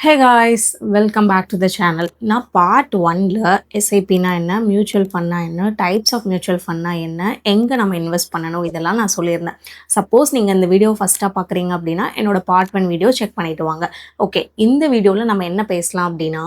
Hey guys, welcome back to the channel. நான் part 1ல் எஸ்ஐபினா என்ன, மியூச்சுவல் ஃபண்ட்னா என்ன, டைப்ஸ் ஆஃப் மியூச்சுவல் ஃபண்ட்னா என்ன, எங்கே நம்ம இன்வெஸ்ட் பண்ணணும், இதெல்லாம் நான் சொல்லியிருந்தேன். சப்போஸ் நீங்கள் இந்த வீடியோ ஃபஸ்ட்டாக பார்க்குறீங்க அப்படின்னா என்னோட பார்ட் 1 வீடியோ செக் பண்ணிவிட்டு வாங்க. ஓகே, இந்த வீடியோவில் நம்ம என்ன பேசலாம் அப்படின்னா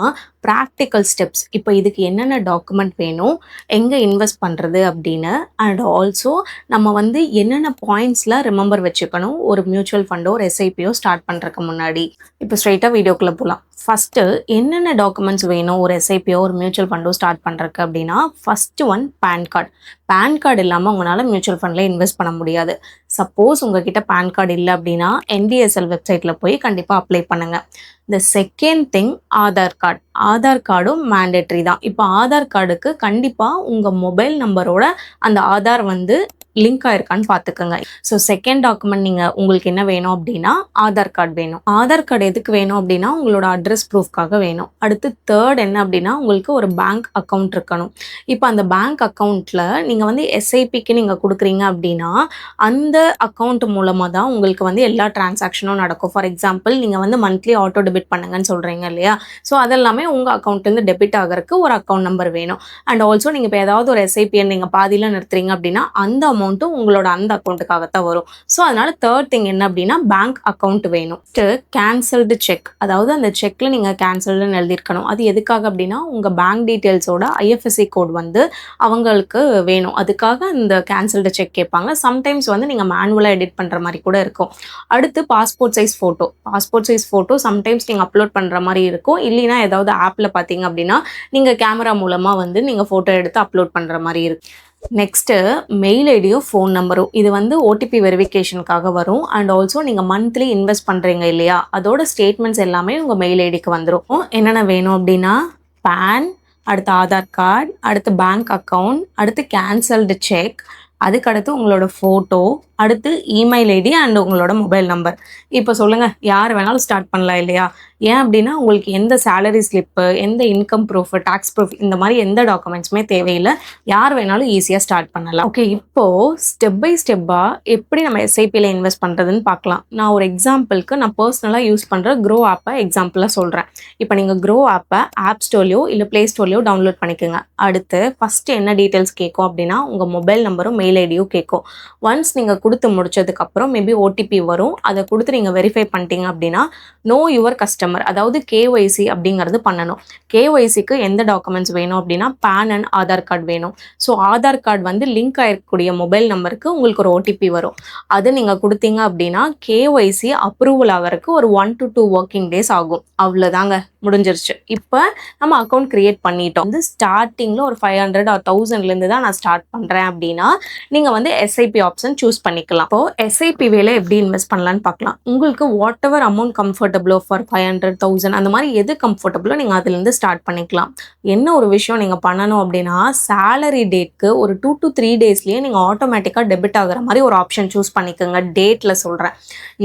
ப்ராக்டிக்கல் ஸ்டெப்ஸ். இப்போ இதுக்கு என்னென்ன டாக்குமெண்ட் வேணும், எங்கே இன்வெஸ்ட் பண்ணுறது அப்படின்னு, அண்ட் ஆல்சோ நம்ம வந்து என்னென்ன பாயிண்ட்ஸில் ரிமெம்பர் வச்சுக்கணும் ஒரு மியூச்சுவல் ஃபண்டோ ஒரு எஸ்ஐபியோ ஸ்டார்ட் பண்ணுறதுக்கு முன்னாடி. இப்போ ஸ்ட்ரைட்டாக வீடியோக்குள்ளே போகலாம். ஃபஸ்ட்டு என்னென்ன டாக்குமெண்ட்ஸ் வேணும் ஒரு எஸ்ஐபியோ ஒரு மியூச்சுவல் ஃபண்டோ ஸ்டார்ட் பண்ணுறதுக்கு அப்படின்னா, first one PAN card. PAN card இல்லாமல் உங்களால் மியூச்சுவல் ஃபண்டில் இன்வெஸ்ட் பண்ண முடியாது. சப்போஸ் உங்ககிட்ட பேன் கார்டு இல்லை அப்படின்னா என்டிஎஸ்எல் வெப்சைட்டில் போய் கண்டிப்பாக அப்ளை பண்ணுங்கள். The second thing Aadhaar card. Aadhaar கார்டும் மேண்டேட்ரி தான். இப்போ ஆதார் கார்டுக்கு கண்டிப்பாக உங்கள் மொபைல் நம்பரோட அந்த ஆதார் வந்து லிங்க் ஆயிருக்கான்னு பார்த்துக்கோங்க. ஸோ செகண்ட் டாக்குமெண்ட் நீங்கள் உங்களுக்கு என்ன வேணும் அப்படின்னா ஆதார் கார்டு வேணும். ஆதார் கார்டு எதுக்கு வேணும் அப்படின்னா உங்களோட அட்ரஸ் ப்ரூஃப்காக வேணும். அடுத்து தேர்ட் என்ன அப்படின்னா உங்களுக்கு ஒரு பேங்க் அக்கௌண்ட் இருக்கணும். இப்போ அந்த பேங்க் அக்கௌண்ட்டில் நீங்கள் வந்து எஸ்ஐபிக்கு நீங்கள் கொடுக்குறீங்க அப்படின்னா அந்த அக்கௌண்ட் மூலமாக தான் உங்களுக்கு வந்து எல்லா டிரான்சாக்ஷனும் நடக்கும். ஃபார் எக்ஸாம்பிள் நீங்கள் வந்து மந்த்லி ஆட்டோ டெபிட் பண்ணுங்கன்னு சொல்கிறீங்க இல்லையா, ஸோ அதெல்லாமே உங்கள் அக்கௌண்ட்லேருந்து டெபிட் ஆகிறதுக்கு ஒரு அக்கௌண்ட் நம்பர் வேணும். அண்ட் ஆல்சோ நீங்கள் இப்போ ஏதாவது ஒரு எஸ்ஐபியை நீங்கள் பாதியில் நிறுத்துறீங்க அப்படின்னா அந்த அமௌண்ட்டும் உங்களோட அந்த அக்கௌண்ட்டுக்காகத்தான் வரும். ஸோ அதனால தேர்ட் திங் என்ன அப்படின்னா பேங்க் அக்கௌண்ட் வேணும். கேன்சல்டு செக், அதாவது அந்த செக்கில் நீங்கள் கேன்சல்டுன்னு எழுதியிருக்கணும். அது எதுக்காக அப்படின்னா உங்கள் பேங்க் டீட்டெயில்ஸோட ஐஎஃப்எஸ்சி கோட் வந்து அவங்களுக்கு வேணும். அதுக்காக இந்த கேன்சல்டு செக் கேட்பாங்க. சம்டைம்ஸ் வந்து நீங்கள் மேனுவலாக எடிட் பண்ணுற மாதிரி கூட இருக்கும். அடுத்து passport size photo. Passport size photo sometimes நீங்கள் அப்லோட் பண்ணுற மாதிரி இருக்கும். இல்லைனா ஏதாவது ஆப்பில் பார்த்தீங்க அப்படின்னா நீங்கள் கேமரா மூலமாக வந்து நீங்கள் ஃபோட்டோ எடுத்து அப்லோட் பண்ணுற மாதிரி இருக்கும். நெக்ஸ்ட்டு மெயில் ஐடியோ ஃபோன் நம்பரும். இது வந்து ஓடிபி வெரிஃபிகேஷனுக்காக வரும். அண்ட் ஆல்சோ நீங்கள் மந்த்லி இன்வெஸ்ட் பண்ணுறீங்க இல்லையா, அதோட ஸ்டேட்மெண்ட்ஸ் எல்லாமே உங்கள் மெயில் ஐடிக்கு வந்துடும். என்னென்ன வேணும் அப்படின்னா பேன், அடுத்து ஆதார் கார்டு, அடுத்து பேங்க் அக்கௌண்ட், அடுத்து கேன்சல்டு செக், அதுக்கடுத்து உங்களோட ஃபோட்டோ, அடுத்து இமெயில் ஐடி அண்ட் உங்களோட மொபைல் நம்பர். இப்போ சொல்லுங்கள், யார் வேணாலும் ஸ்டார்ட் பண்ணலாம் இல்லையா? ஏன் அப்படின்னா உங்களுக்கு எந்த சேலரி ஸ்லிப்பு, எந்த இன்கம் ப்ரூஃப், டேக்ஸ் ப்ரூஃப், இந்த மாதிரி எந்த டாக்குமெண்ட்ஸுமே தேவையில்லை. யார் வேணாலும் ஈஸியாக ஸ்டார்ட் பண்ணலாம். ஓகே, இப்போது ஸ்டெப் பை ஸ்டெப்பாக எப்படி நம்ம எஸ்ஐபியில் இன்வெஸ்ட் பண்ணுறதுன்னு பார்க்கலாம். நான் ஒரு எக்ஸாம்பிளுக்கு நான் பர்சனலாக யூஸ் பண்ணுற க்ரோ ஆப்பை எக்ஸாம்பிளாக சொல்கிறேன். இப்போ நீங்கள் க்ரோ ஆப்பை ஆப் ஸ்டோர்லையோ இல்லை ப்ளே ஸ்டோர்லையோ டவுன்லோட் பண்ணிக்கோங்க. அடுத்து ஃபஸ்ட்டு என்ன டீட்டெயில்ஸ் கேட்கும் அப்படின்னா உங்கள் மொபைல் நம்பரும் மெயில் ஐடியும் கேட்கும். ஒன்ஸ் நீங்கள் கொடுத்து முடிச்சதுக்கப்புறம் மேபி ஓடிபி வரும். அதை கொடுத்து நீங்கள் வெரிஃபை பண்ணிட்டீங்க அப்படின்னா நோ யுவர் கஸ்டமர், அதாவது கேஒய்சி அப்படிங்கிறது பண்ணணும். கேஒய்சிக்கு எந்த டாக்குமெண்ட்ஸ் வேணும் அப்படின்னா பேன் அண்ட் ஆதார் கார்டு வேணும். ஸோ ஆதார் கார்டு வந்து லிங்க் ஆகிருக்கக்கூடிய மொபைல் நம்பருக்கு உங்களுக்கு ஒரு ஓடிபி வரும். அது நீங்கள் கொடுத்தீங்க அப்படின்னா கேஒய்சி அப்ரூவல் ஆகிறதுக்கு ஒரு 1 to 2 ஒர்க்கிங் டேஸ் ஆகும். அவ்வளோதாங்க, முடிஞ்சிருச்சு. இப்போ நம்ம அக்கௌண்ட் க்ரியேட் பண்ணிட்டோம். வந்து ஸ்டார்டிங்கில் ஒரு 500 or 1000லேருந்து தான் நான் ஸ்டார்ட் பண்ணுறேன் அப்படின்னா நீங்கள் வந்து எஸ்ஐபி ஆப்ஷன் சூஸ் பண்ணிக்கலாம். இப்போது எஸ்ஐபி வேலை எப்படி இன்வெஸ்ட் பண்ணலான்னு பார்க்கலாம். உங்களுக்கு வாட் எவர் அமௌண்ட் கம்ஃபர்டபுளோ ஃபார் 500, 1000 அந்த மாதிரி எது கம்ஃபர்டபுளோ நீங்கள் அதுலேருந்து ஸ்டார்ட் பண்ணிக்கலாம். என்ன ஒரு விஷயம் நீங்கள் பண்ணணும் அப்படின்னா சேலரி டேட்க்கு ஒரு 2 to 3 டேஸ்லேயே நீங்கள் ஆட்டோமேட்டிக்காக டெபிட் ஆகிற மாதிரி ஒரு ஆப்ஷன் சூஸ் பண்ணிக்கோங்க. டேட்டில் சொல்கிறேன்.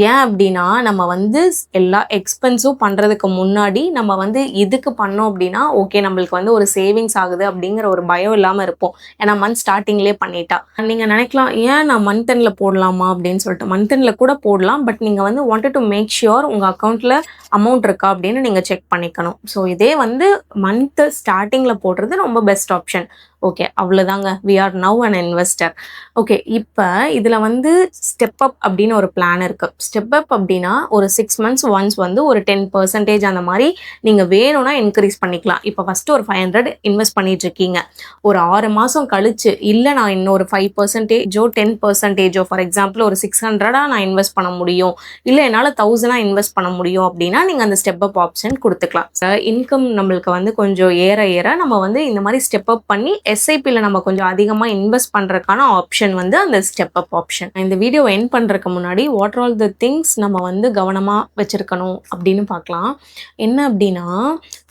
ஏன் அப்படின்னா நம்ம வந்து எல்லா எக்ஸ்பென்ஸும் பண்ணுறதுக்கு முன்னாடி நம்ம வந்து இதுக்கு பண்ணோம் அப்படின்னா ஓகே நம்மளுக்கு வந்து ஒரு சேவிங்ஸ் ஆகுது அப்படிங்கிற ஒரு பயம் இல்லாமல் இருப்போம். ஏன்னா மந்த் ஸ்டார்டிங்லேயே பண்ணிட்டா. நீங்கள் நினைக்கலாம் ஏன் நான் மந்த் எண்டில் போடலாமா அப்படின்னு சொல்லிட்டு. மந்த் எண்டில் கூட போடலாம், பட் நீங்கள் வந்து வாண்டட் டு மேக் ஷியோர் உங்கள் அக்கௌண்ட்டில் அமௌண்ட் இருக்கா அப்படின்னு நீங்கள் செக் பண்ணிக்கணும். ஸோ இதே வந்து மந்த்து ஸ்டார்டிங்கில் போடுறது ரொம்ப பெஸ்ட் ஆப்ஷன். ஓகே, அவ்வளோதாங்க. We are now an investor. Okay, இப்போ இதில் வந்து ஸ்டெப் அப் அப்படின்னு ஒரு பிளான் இருக்குது. ஸ்டெப் அப் அப்படின்னா ஒரு 6 months ஒன்ஸ் வந்து ஒரு 10% அந்த மாதிரி நீங்கள் வேணும்னா இன்க்ரீஸ் பண்ணிக்கலாம். இப்போ ஃபஸ்ட்டு ஒரு 500 இன்வெஸ்ட் பண்ணிட்டு இருக்கீங்க. ஒரு 6 மாதம் கழிச்சு இல்லை நான் இன்னொரு 5% 10% ஃபார் எக்ஸாம்பிள் ஒரு 600 நான் இன்வெஸ்ட் பண்ண முடியும், இல்லை என்னால் 1000 இன்வெஸ்ட் பண்ண முடியும் அப்படின்னா நீங்கள் அந்த ஸ்டெப் அப் ஆப்ஷன் கொடுத்துக்கலாம். இன்கம் நம்மளுக்கு வந்து கொஞ்சம் ஏற ஏற நம்ம வந்து இந்த மாதிரி ஸ்டெப் அப் பண்ணி எஸ்ஐபியில் நம்ம கொஞ்சம் அதிகமாக இன்வெஸ்ட் பண்ணுறதுக்கான ஆப்ஷன் வந்து அந்த ஸ்டெப் அப் ஆப்ஷன். இந்த வீடியோ எண்ட் பண்ணுறதுக்கு முன்னாடி வாட் ஆல் த திங்ஸ் நம்ம வந்து கவனமாக வச்சுருக்கணும் அப்படின்னு பார்க்கலாம். என்ன அப்படின்னா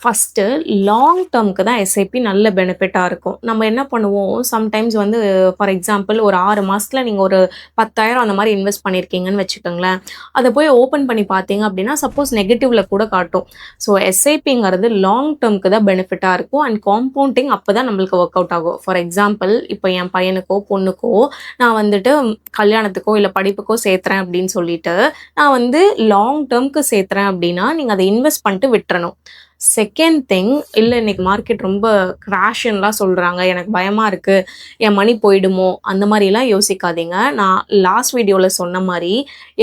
ஃபஸ்ட்டு லாங் டேர்முக்கு தான் எஸ்ஐபி நல்ல பெனிஃபிட்டாக இருக்கும். நம்ம என்ன பண்ணுவோம், சம்டைம்ஸ் வந்து ஃபார் எக்ஸாம்பிள் ஒரு 6 மாதத்தில் நீங்கள் ஒரு 10,000 அந்த மாதிரி இன்வெஸ்ட் பண்ணியிருக்கீங்கன்னு வச்சுக்கோங்களேன். அதை போய் ஓப்பன் பண்ணி பார்த்தீங்க அப்படின்னா சப்போஸ் நெகட்டிவில் கூட காட்டும். ஸோ எஸ்ஐபிங்கிறது லாங் டேர்முக்கு தான் பெனிஃபிட்டாக இருக்கும். அண்ட் காம்பவுண்டிங் அப்போ தான் நம்மளுக்கு ஒர்க் அவுட் அவுட் ஆகும். ஃபார் எக்ஸாம்பிள் இப்போ என் பையனுக்கோ பொண்ணுக்கோ நான் வந்துட்டு கல்யாணத்துக்கோ இல்லை படிப்புக்கோ சேர்த்துறேன் அப்படின்னு சொல்லிட்டு நான் வந்து லாங் டேர்ம்க்கு சேர்த்துறேன் அப்படின்னா நீங்கள் அதை இன்வெஸ்ட் பண்ணிட்டு விட்டுறணும். செகண்ட் திங், இல்லை இன்னைக்கு மார்க்கெட் ரொம்ப கிராஷ்ன்னுலாம் சொல்கிறாங்க, எனக்கு பயமாக இருக்குது, என் மணி போயிடுமோ, அந்த மாதிரிலாம் யோசிக்காதீங்க. நான் லாஸ்ட் வீடியோவில் சொன்ன மாதிரி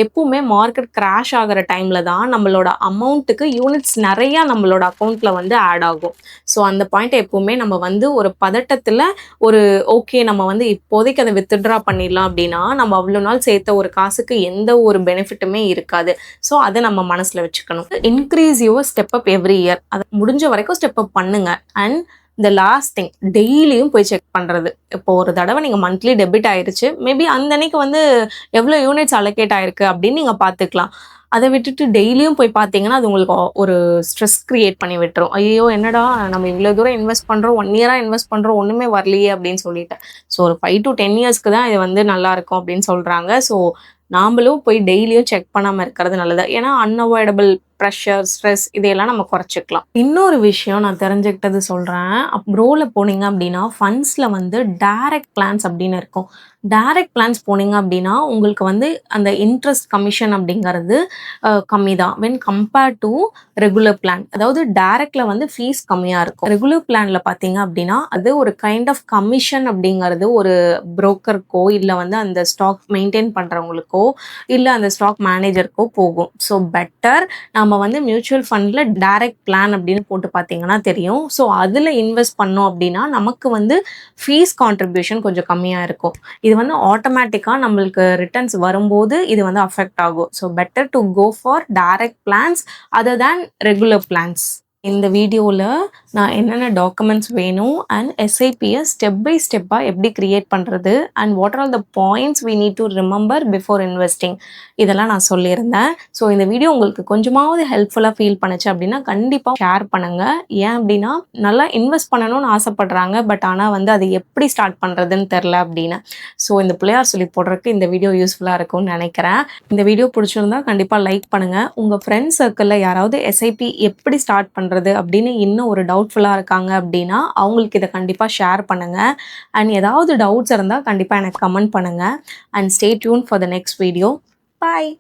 எப்பவுமே மார்க்கெட் கிராஷ் ஆகிற டைமில் தான் நம்மளோட அமௌண்ட்டுக்கு யூனிட்ஸ் நிறையா நம்மளோட அக்கௌண்ட்டில் வந்து ஆட் ஆகும். ஸோ அந்த பாயிண்ட் எப்பவுமே நம்ம வந்து ஒரு பதட்டத்தில் ஒரு ஓகே நம்ம வந்து இப்போதைக்கு அதை வித்ட்ரா பண்ணிடலாம் அப்படின்னா நம்ம அவ்வளோ நாள் சேர்த்த ஒரு காசுக்கு எந்த ஒரு பெனிஃபிட்டுமே இருக்காது. ஸோ அதை நம்ம மனசில் வச்சுக்கணும். Increase your step up every year, அதை முடிஞ்ச வரைக்கும் ஸ்டெப் அப் பண்ணுங்க. அண்ட் இந்த லாஸ்ட் திங், டெய்லியும் போய் செக் பண்ணுறது. இப்போ ஒரு தடவை நீங்கள் மந்த்லி டெபிட் ஆயிடுச்சு, மேபி அந்த அன்னைக்கு வந்து எவ்வளோ யூனிட்ஸ் அலோகேட் ஆயிருக்கு அப்படின்னு நீங்கள் பார்த்துக்கலாம். அதை விட்டுட்டு டெய்லியும் போய் பார்த்தீங்கன்னா அது உங்களுக்கு ஒரு ஸ்ட்ரெஸ் கிரியேட் பண்ணி விட்டுரும். ஐயோ என்னடா நம்ம இவ்வளோ தூரம் இன்வெஸ்ட் பண்ணுறோம், 1 இயராக இன்வெஸ்ட் பண்ணுறோம், ஒன்றுமே வரலையே அப்படின்னு சொல்லிட்டு. ஸோ ஒரு 5 to 10 இயர்ஸ்க்கு தான் இது வந்து நல்லா இருக்கும் அப்படின்னு சொல்கிறாங்க. ஸோ நாமளும் போய் டெய்லியும் செக் பண்ணாமல் இருக்கிறது நல்லது. ஏன்னா அன்அவாய்டபிள் ப்ரெஷர், ஸ்ட்ரெஸ் இதையெல்லாம் நம்ம குறைச்சிக்கலாம். இன்னொரு விஷயம் நான் தெரிஞ்சுக்கிட்டது சொல்கிறேன். ப்ரோவில் போனீங்க அப்படின்னா ஃபண்ட்ஸில் வந்து டைரக்ட் பிளான்ஸ் அப்படின்னு இருக்கும். டைரக்ட் பிளான்ஸ் போனீங்க அப்படின்னா உங்களுக்கு வந்து அந்த இன்ட்ரெஸ்ட் கமிஷன் அப்படிங்கிறது கம்மி தான் when compared to regular plan. அதாவது டைரக்டில் வந்து ஃபீஸ் கம்மியாக இருக்கும். ரெகுலர் பிளானில் பார்த்தீங்க அப்படின்னா அது ஒரு கைண்ட் ஆஃப் கமிஷன் அப்படிங்கிறது ஒரு புரோக்கருக்கோ இல்லை வந்து அந்த ஸ்டாக் மெயின்டைன் பண்ணுறவங்களுக்கோ இல்லை அந்த ஸ்டாக் மேனேஜருக்கோ போகும். ஸோ பெட்டர் நம்ம வந்து மியூச்சுவல் ஃபண்டில் டைரக்ட் பிளான் அப்படின்னு போட்டு பார்த்தீங்கன்னா தெரியும். ஸோ அதில் இன்வெஸ்ட் பண்ணோம் அப்படின்னா நமக்கு வந்து ஃபீஸ் கான்ட்ரிபியூஷன் கொஞ்சம் கம்மியாக இருக்கும். இது வந்து ஆட்டோமேட்டிக்காக நம்மளுக்கு ரிட்டர்ன்ஸ் வரும்போது இது வந்து அஃபெக்ட் ஆகும். So better to go for direct plans other than regular plans. இந்த வீடியோவில் நான் என்னென்ன டாக்குமெண்ட்ஸ் வேணும் அண்ட் எஸ்ஐபியை ஸ்டெப் பை ஸ்டெப்பாக எப்படி க்ரியேட் பண்ணுறது and what are the points we need to remember before investing இதெல்லாம் நான் சொல்லியிருந்தேன். ஸோ இந்த வீடியோ உங்களுக்கு கொஞ்சமாவது ஹெல்ப்ஃபுல்லாக ஃபீல் பண்ணுச்சு அப்படின்னா கண்டிப்பாக ஷேர் பண்ணுங்கள். ஏன் அப்படின்னா நல்லா இன்வெஸ்ட் பண்ணணும்னு ஆசைப்படுறாங்க, பட் ஆனால் வந்து அது எப்படி ஸ்டார்ட் பண்ணுறதுன்னு தெரில அப்படின்னு. ஸோ இந்த பிள்ளையார் சொல்லி போடுறதுக்கு இந்த வீடியோ யூஸ்ஃபுல்லாக இருக்கும்னு நினைக்கிறேன். இந்த வீடியோ பிடிச்சிருந்தா கண்டிப்பாக லைக் பண்ணுங்கள். உங்கள் ஃப்ரெண்ட்ஸ் சர்க்கிளில் யாராவது எஸ்ஐபி எப்படி ஸ்டார்ட் பண்ணுறது அப்படின்னு இன்னும் ஒரு டவுட்ஃபுல்லாக இருக்காங்க அப்படின்னா அவங்களுக்கு இதை கண்டிப்பாக ஷேர் பண்ணுங்கள். அண்ட் ஏதாவது டவுட்ஸ் இருந்தால் கண்டிப்பாக எனக்கு கமெண்ட் பண்ணுங்கள். And stay tune for the next video. Bye.